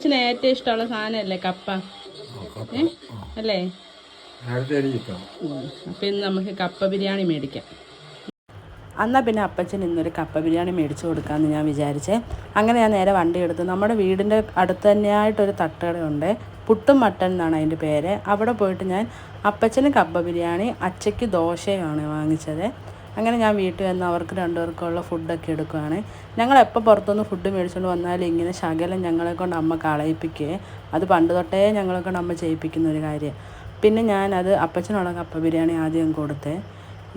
അച്ഛന് ഏറ്റവും ഇഷ്ടമുള്ള സാധനമല്ലേ കപ്പ? അല്ലേ? അപ്പം ഇന്ന് നമുക്ക് കപ്പ ബിരിയാണി മേടിക്കാം. എന്നാൽ പിന്നെ അപ്പച്ചൻ ഇന്നൊരു കപ്പ ബിരിയാണി മേടിച്ചു കൊടുക്കാമെന്ന് ഞാൻ വിചാരിച്ചേ. അങ്ങനെ ഞാൻ നേരെ വണ്ടി എടുത്തു. നമ്മുടെ വീടിൻ്റെ അടുത്ത് തന്നെയായിട്ടൊരു തട്ടുകടയുണ്ട്, പുട്ടും മട്ടൻ എന്നാണ് അതിൻ്റെ പേര്. അവിടെ പോയിട്ട് ഞാൻ അപ്പച്ചന് കപ്പ ബിരിയാണി, അച്ചയ്ക്ക് ദോശയാണ് വാങ്ങിച്ചത്. അങ്ങനെ ഞാൻ വീട്ടിൽ വന്ന് അവർക്ക് രണ്ടുപേർക്കുള്ള ഫുഡൊക്കെ എടുക്കുകയാണ്. ഞങ്ങളെപ്പോൾ പുറത്തുനിന്ന് ഫുഡ് മേടിച്ചുകൊണ്ട് വന്നാലും ഇങ്ങനെ ശകലം ഞങ്ങളെ കൊണ്ട് അമ്മ കളയിപ്പിക്കുകയെ. അത് പണ്ട് തൊട്ടേ ഞങ്ങളെ കൊണ്ട് അമ്മ ചെയ്യിപ്പിക്കുന്ന ഒരു കാര്യം. പിന്നെ ഞാനത് അപ്പച്ചനുള്ള കപ്പ ബിരിയാണി ആദ്യം കൊടുത്തേ.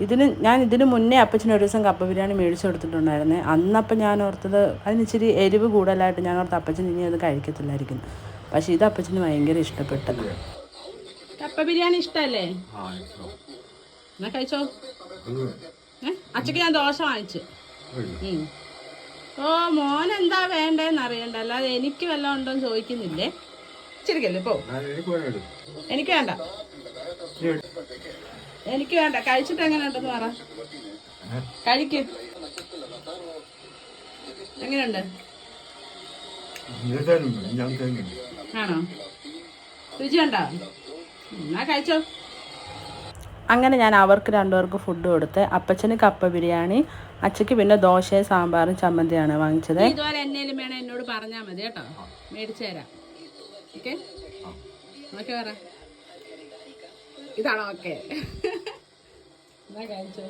ഇതിന് മുന്നേ അപ്പച്ചന് ഒരു ദിവസം കപ്പ ബിരിയാണി മേടിച്ചു കൊടുത്തിട്ടുണ്ടായിരുന്നേ. അന്നപ്പം ഞാൻ ഓർത്തത് അതിന് ഇച്ചിരി എരിവ് കൂടുതലായിട്ട് ഞാൻ ഓർത്ത് അപ്പച്ചൻ ഇനി അത് കഴിക്കത്തില്ലായിരിക്കും. പക്ഷേ ഇത് അപ്പച്ചന് ഭയങ്കര ഇഷ്ടപ്പെട്ടു. കപ്പ ബിരിയാണി ഇഷ്ടമല്ലേ? എന്നാ കഴിച്ചോ. അച്ചക്ക് ഞാൻ ദോശ വാങ്ങിച്ചു. ഓ മോനെന്താ വേണ്ടേന്ന് അറിയണ്ട, അല്ലാതെ എനിക്ക് വല്ലതും ഉണ്ടോന്ന് ചോദിക്കുന്നില്ലേ. ശരിക്കല്ലേ പോ. എനിക്ക് വേണ്ട, എനിക്ക് വേണ്ട. കഴിച്ചിട്ട് എങ്ങനെ ഉണ്ടെന്ന് പറ. കഴിക്ക്. എങ്ങനെയുണ്ട്? ആണോ? രുചി ഉണ്ടോ? എന്നാ കഴിച്ചോ. അങ്ങനെ ഞാൻ അവർക്ക് രണ്ടുപേർക്ക് ഫുഡ് കൊടുത്ത്. അപ്പച്ചന് കപ്പ ബിരിയാണി, അച്ചയ്ക്ക് പിന്നെ ദോശയും സാമ്പാറും ചമ്മന്തിയാണ് വാങ്ങിച്ചത്. ഇതുപോലെ എന്നേലും വേണം എന്നോട് പറഞ്ഞാൽ മതി കേട്ടോ, മേടിച്ചു തരാം. ഓക്കെ ഓക്കെ പറ. ഇതാണോ ഓക്കെ? എന്നാ കഴിച്ചോ.